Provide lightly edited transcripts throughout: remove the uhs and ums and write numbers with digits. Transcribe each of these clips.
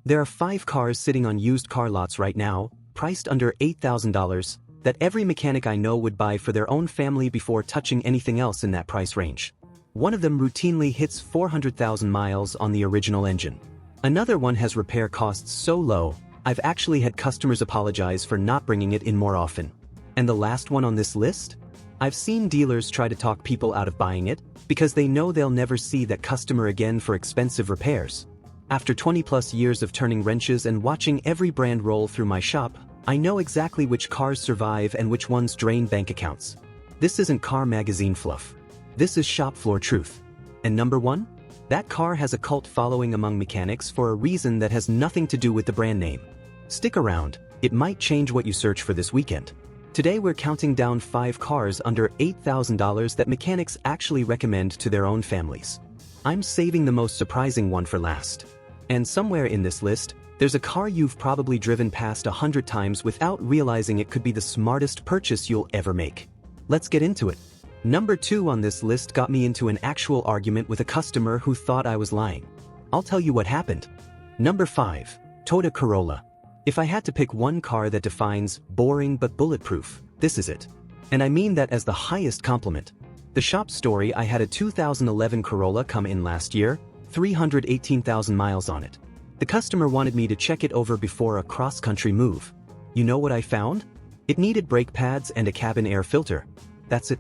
There are 5 cars sitting on used car lots right now, priced under $8,000, that every mechanic I know would buy for their own family before touching anything else in that price range. One of them routinely hits 400,000 miles on the original engine. Another one has repair costs so low, I've actually had customers apologize for not bringing it in more often. And the last one on this list? I've seen dealers try to talk people out of buying it, because they know they'll never see that customer again for expensive repairs. After 20+ years of turning wrenches and watching every brand roll through my shop, I know exactly which cars survive and which ones drain bank accounts. This isn't car magazine fluff. This is shop floor truth. And number 1? That car has a cult following among mechanics for a reason that has nothing to do with the brand name. Stick around, it might change what you search for this weekend. Today we're counting down 5 cars under $8,000 that mechanics actually recommend to their own families. I'm saving the most surprising one for last. And somewhere in this list, there's a car you've probably driven past 100 times without realizing it could be the smartest purchase you'll ever make. Let's get into it. Number 2 on this list got me into an actual argument with a customer who thought I was lying. I'll tell you what happened. Number 5, Toyota Corolla. If I had to pick one car that defines boring but bulletproof, this is it. And I mean that as the highest compliment. The shop story: I had a 2011 Corolla come in last year, 318,000 miles on it. The customer wanted me to check it over before a cross-country move. You know what I found? It needed brake pads and a cabin air filter. That's it.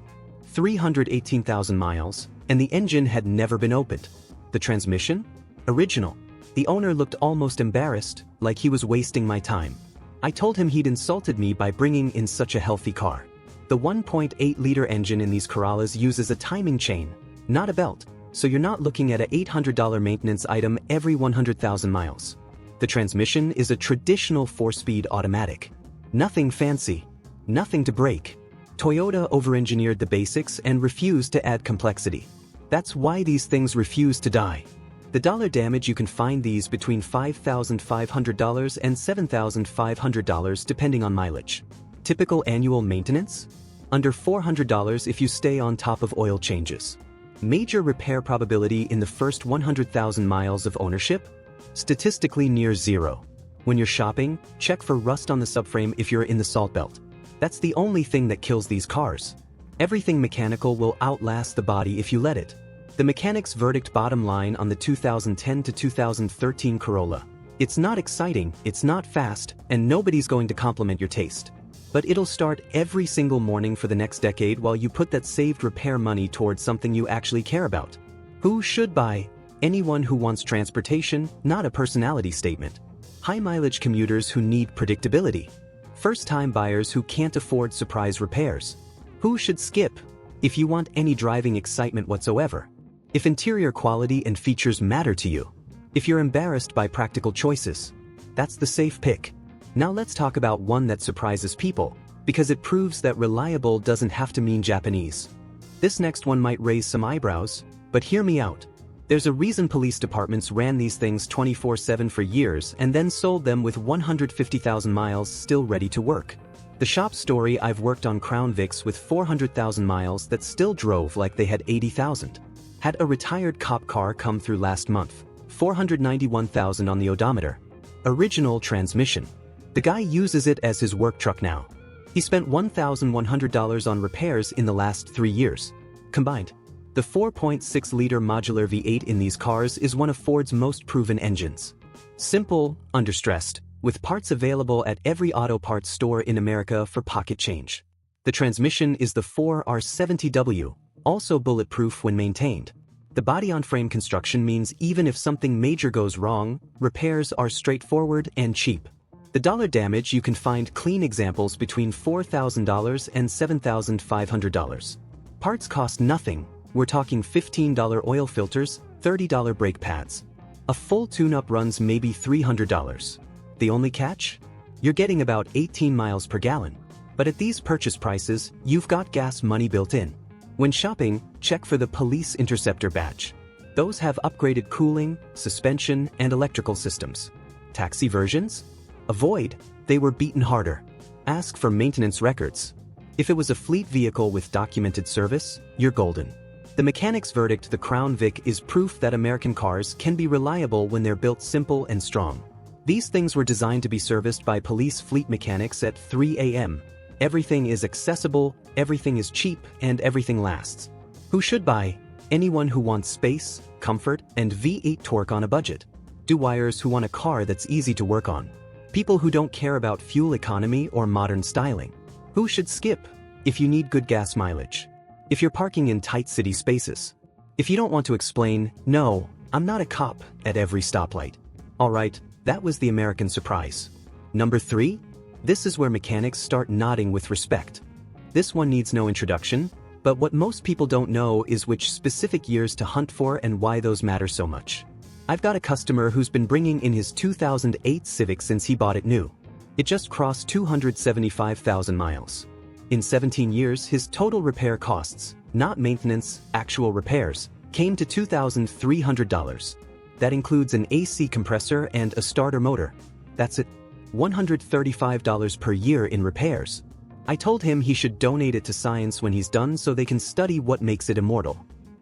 318,000 miles, and the engine had never been opened. The transmission? Original. The owner looked almost embarrassed, like he was wasting my time. I told him he'd insulted me by bringing in such a healthy car. The 1.8-liter engine in these Corollas uses a timing chain, not a belt, so you're not looking at an $800 maintenance item every 100,000 miles. The transmission is a traditional 4-speed automatic. Nothing fancy. Nothing to break. Toyota over-engineered the basics and refused to add complexity. That's why these things refuse to die. The dollar damage: you can find these between $5,500 and $7,500 depending on mileage. Typical annual maintenance? Under $400 if you stay on top of oil changes. Major repair probability in the first 100,000 miles of ownership? Statistically near zero. When you're shopping, check for rust on the subframe if you're in the salt belt. That's the only thing that kills these cars. Everything mechanical will outlast the body if you let it. The mechanic's verdict: bottom line on the 2010 to 2013 Corolla: it's not exciting, it's not fast, and nobody's going to compliment your taste. But it'll start every single morning for the next decade while you put that saved repair money towards something you actually care about. Who should buy? Anyone who wants transportation, not a personality statement. High-mileage commuters who need predictability. First-time buyers who can't afford surprise repairs. Who should skip? If you want any driving excitement whatsoever. If interior quality and features matter to you. If you're embarrassed by practical choices. That's the safe pick. Now let's talk about one that surprises people, because it proves that reliable doesn't have to mean Japanese. This next one might raise some eyebrows, but hear me out. There's a reason police departments ran these things 24/7 for years and then sold them with 150,000 miles still ready to work. The shop story: I've worked on Crown Vics with 400,000 miles that still drove like they had 80,000. Had a retired cop car come through last month, 491,000 on the odometer. Original transmission. The guy uses it as his work truck now. He spent $1,100 on repairs in the last 3 years. Combined. The 4.6-liter modular V8 in these cars is one of Ford's most proven engines. Simple, understressed, with parts available at every auto parts store in America for pocket change. The transmission is the 4R70W, also bulletproof when maintained. The body-on-frame construction means even if something major goes wrong, repairs are straightforward and cheap. The dollar damage: you can find clean examples between $4,000 and $7,500. Parts cost nothing. We're talking $15 oil filters, $30 brake pads. A full tune-up runs maybe $300. The only catch? You're getting about 18 miles per gallon. But at these purchase prices, you've got gas money built in. When shopping, check for the Police Interceptor badge. Those have upgraded cooling, suspension, and electrical systems. Taxi versions? Avoid. They were beaten harder. Ask for maintenance records. If it was a fleet vehicle with documented service, you're golden. The mechanic's verdict: the Crown Vic is proof that American cars can be reliable when they're built simple and strong. These things were designed to be serviced by police fleet mechanics at 3 a.m. Everything is accessible, everything is cheap, and everything lasts. Who should buy? Anyone who wants space, comfort, and V8 torque on a budget. Do-wires who want a car that's easy to work on. People who don't care about fuel economy or modern styling. Who should skip? If you need good gas mileage. If you're parking in tight city spaces. If you don't want to explain, "No, I'm not a cop," at every stoplight. Alright, that was the American surprise. Number 3? This is where mechanics start nodding with respect. This one needs no introduction, but what most people don't know is which specific years to hunt for and why those matter so much. I've got a customer who's been bringing in his 2008 Civic since he bought it new. It just crossed 275,000 miles. In 17 years, his total repair costs, not maintenance, actual repairs, came to $2,300. That includes an AC compressor and a starter motor. That's it. $135 per year in repairs. I told him he should donate it to science when he's done so they can study what makes it immortal.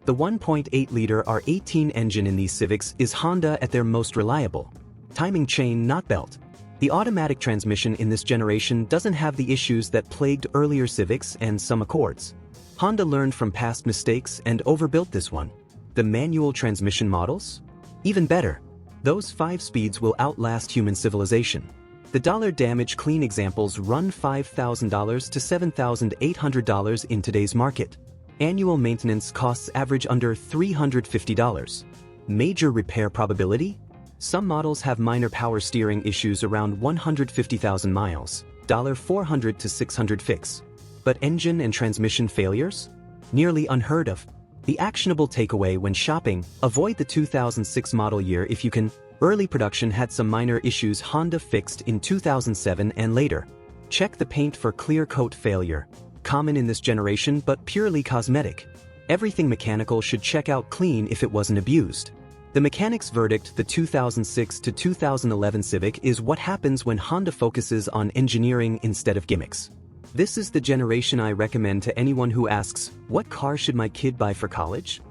The 1.8-liter R18 engine in these Civics is Honda at their most reliable. Timing chain, not belt. The automatic transmission in this generation doesn't have the issues that plagued earlier Civics and some Accords. Honda learned from past mistakes and overbuilt this one. The manual transmission models? Even better. Those 5 speeds will outlast human civilization. The dollar damage clean examples run $5,000 to $7,800 in today's market. Annual maintenance costs average under $350. Major repair probability? Some models have minor power steering issues around 150,000 miles, $400 to $600 fix. But engine and transmission failures? Nearly unheard of. The actionable takeaway when shopping, avoid the 2006 model year if you can. Early production had some minor issues Honda fixed in 2007 and later. Check the paint for clear coat failure. Common in this generation but purely cosmetic. Everything mechanical should check out clean if it wasn't abused. The mechanic's verdict: the 2006 to 2011 Civic is what happens when Honda focuses on engineering instead of gimmicks. This is the generation I recommend to anyone who asks, what car should my kid buy for college?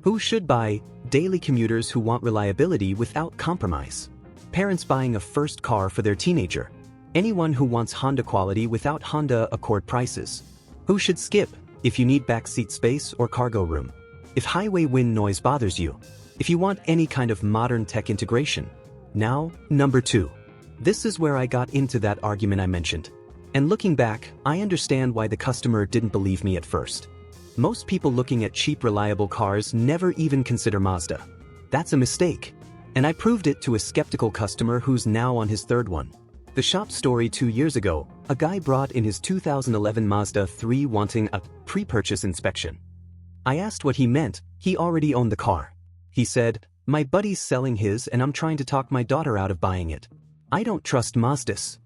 Who should buy? Daily commuters who want reliability without compromise. Parents buying a first car for their teenager. Anyone who wants Honda quality without Honda Accord prices. Who should skip? If you need backseat space or cargo room. If highway wind noise bothers you. If you want any kind of modern tech integration. Now, number 2. This is where I got into that argument I mentioned. And looking back, I understand why the customer didn't believe me at first. Most people looking at cheap reliable cars never even consider Mazda. That's a mistake. And I proved it to a skeptical customer who's now on his 3rd one. The shop story 2 years ago, a guy brought in his 2011 Mazda 3 wanting a pre-purchase inspection. I asked what he meant. He already owned the car. He said, "My buddy's selling his and I'm trying to talk my daughter out of buying it. I don't trust Mazdas."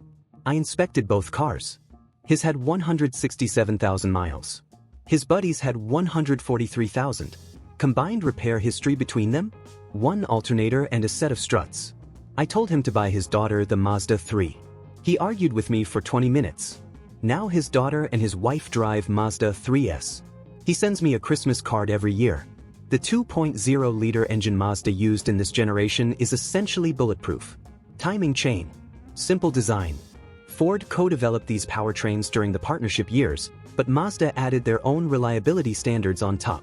I inspected both cars. His had 167,000 miles. His buddy's had 143,000. Combined repair history between them? 1 alternator and a set of struts. I told him to buy his daughter the Mazda 3. He argued with me for 20 minutes. Now his daughter and his wife drive Mazda 3s. He sends me a Christmas card every year. The 2.0-liter engine Mazda used in this generation is essentially bulletproof. Timing chain. Simple design. Ford co-developed these powertrains during the partnership years, but Mazda added their own reliability standards on top.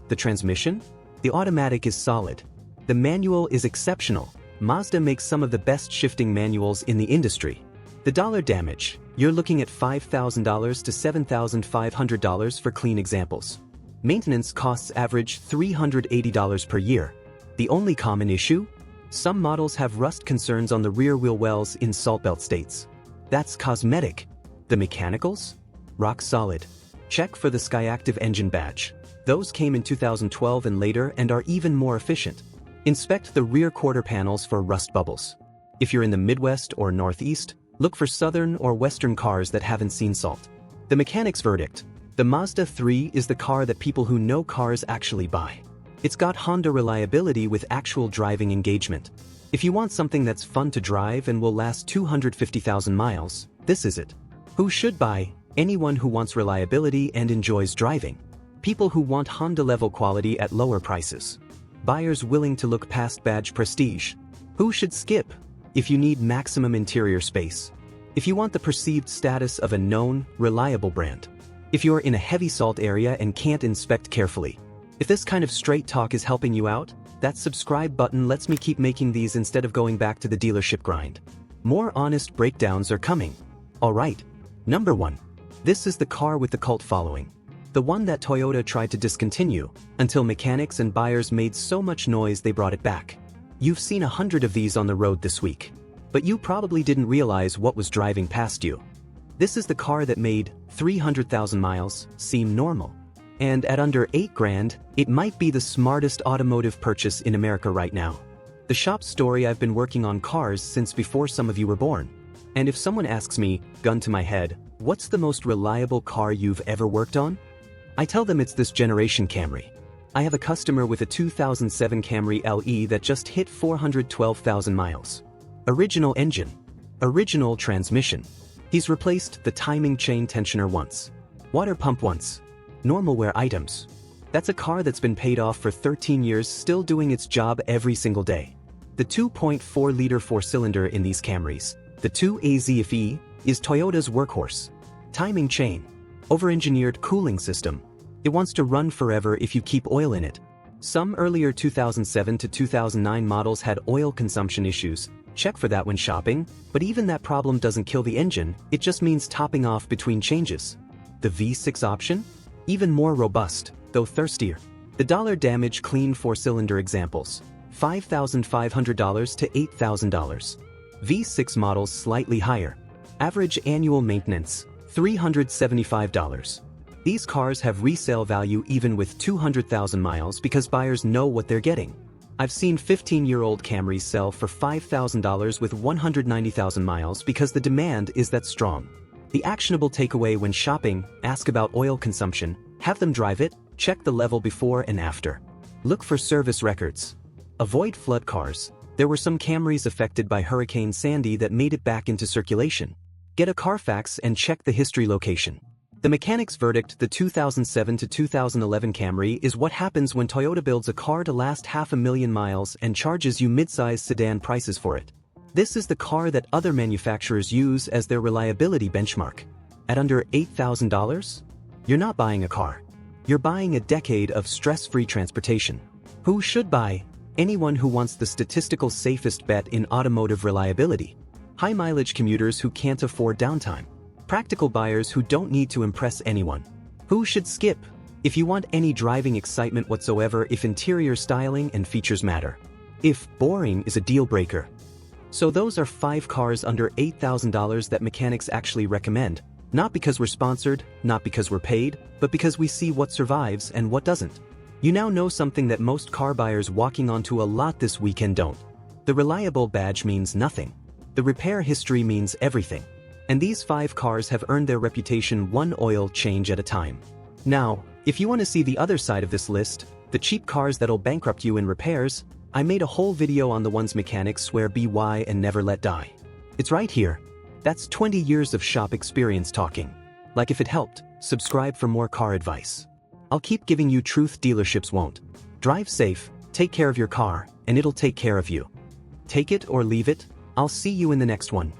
The transmission? The automatic is solid. The manual is exceptional. Mazda makes some of the best shifting manuals in the industry. The dollar damage, you're looking at $5,000 to $7,500 for clean examples. Maintenance costs average $380 per year. The only common issue? Some models have rust concerns on the rear wheel wells in salt belt states. That's cosmetic. The mechanicals? Rock solid. Check for the Skyactiv engine badge. Those came in 2012 and later and are even more efficient. Inspect the rear quarter panels for rust bubbles. If you're in the Midwest or Northeast, look for southern or western cars that haven't seen salt. The mechanic's verdict: the Mazda 3 is the car that people who know cars actually buy. It's got Honda reliability with actual driving engagement. If you want something that's fun to drive and will last 250,000 miles, this is it. Who should buy? Anyone who wants reliability and enjoys driving. People who want Honda-level quality at lower prices. Buyers willing to look past badge prestige. Who should skip? If you need maximum interior space. If you want the perceived status of a known, reliable brand. If you're in a heavy salt area and can't inspect carefully. If this kind of straight talk is helping you out, that subscribe button lets me keep making these instead of going back to the dealership grind. More honest breakdowns are coming. Alright. Number 1. This is the car with the cult following. The one that Toyota tried to discontinue, until mechanics and buyers made so much noise they brought it back. You've seen 100 of these on the road this week. But you probably didn't realize what was driving past you. This is the car that made 300,000 miles seem normal. And at under $8,000, it might be the smartest automotive purchase in America right now. The shop story. I've been working on cars since before some of you were born. And if someone asks me, gun to my head, what's the most reliable car you've ever worked on? I tell them it's this generation Camry. I have a customer with a 2007 Camry LE that just hit 412,000 miles. Original engine. Original transmission. He's replaced the timing chain tensioner once. Water pump once. Normal wear items. That's a car that's been paid off for 13 years, still doing its job every single day. The 2.4-liter four-cylinder in these Camrys, the 2AZFE, is Toyota's workhorse. Timing chain. Over-engineered cooling system. It wants to run forever if you keep oil in it. Some earlier 2007 to 2009 models had oil consumption issues. Check for that when shopping, but even that problem doesn't kill the engine, it just means topping off between changes. The V6 option? Even more robust, though thirstier. The dollar damage clean four-cylinder examples. $5,500 to $8,000. V6 models slightly higher. Average annual maintenance, $375. These cars have resale value even with 200,000 miles because buyers know what they're getting. I've seen 15-year-old Camrys sell for $5,000 with 190,000 miles because the demand is that strong. The actionable takeaway when shopping: ask about oil consumption, have them drive it, check the level before and after. Look for service records. Avoid flood cars. There were some Camrys affected by Hurricane Sandy that made it back into circulation. Get a Carfax and check the history location. The mechanic's verdict: the 2007 to 2011 Camry is what happens when Toyota builds a car to last 500,000 miles and charges you mid-size sedan prices for it. This is the car that other manufacturers use as their reliability benchmark. At under $8,000? You're not buying a car. You're buying a decade of stress-free transportation. Who should buy? Anyone who wants the statistical safest bet in automotive reliability. High-mileage commuters who can't afford downtime. Practical buyers who don't need to impress anyone. Who should skip? If you want any driving excitement whatsoever, if interior styling and features matter. If boring is a deal breaker. So those are 5 cars under $8,000 that mechanics actually recommend. Not because we're sponsored, not because we're paid, but because we see what survives and what doesn't. You now know something that most car buyers walking onto a lot this weekend don't. The reliable badge means nothing. The repair history means everything. And these 5 cars have earned their reputation one oil change at a time. Now, if you want to see the other side of this list, the cheap cars that'll bankrupt you in repairs, I made a whole video on the ones mechanics swear by and never let die. It's right here. That's 20 years of shop experience talking. Like if it helped, subscribe for more car advice. I'll keep giving you truth dealerships won't. Drive safe, take care of your car, and it'll take care of you. Take it or leave it. I'll see you in the next one.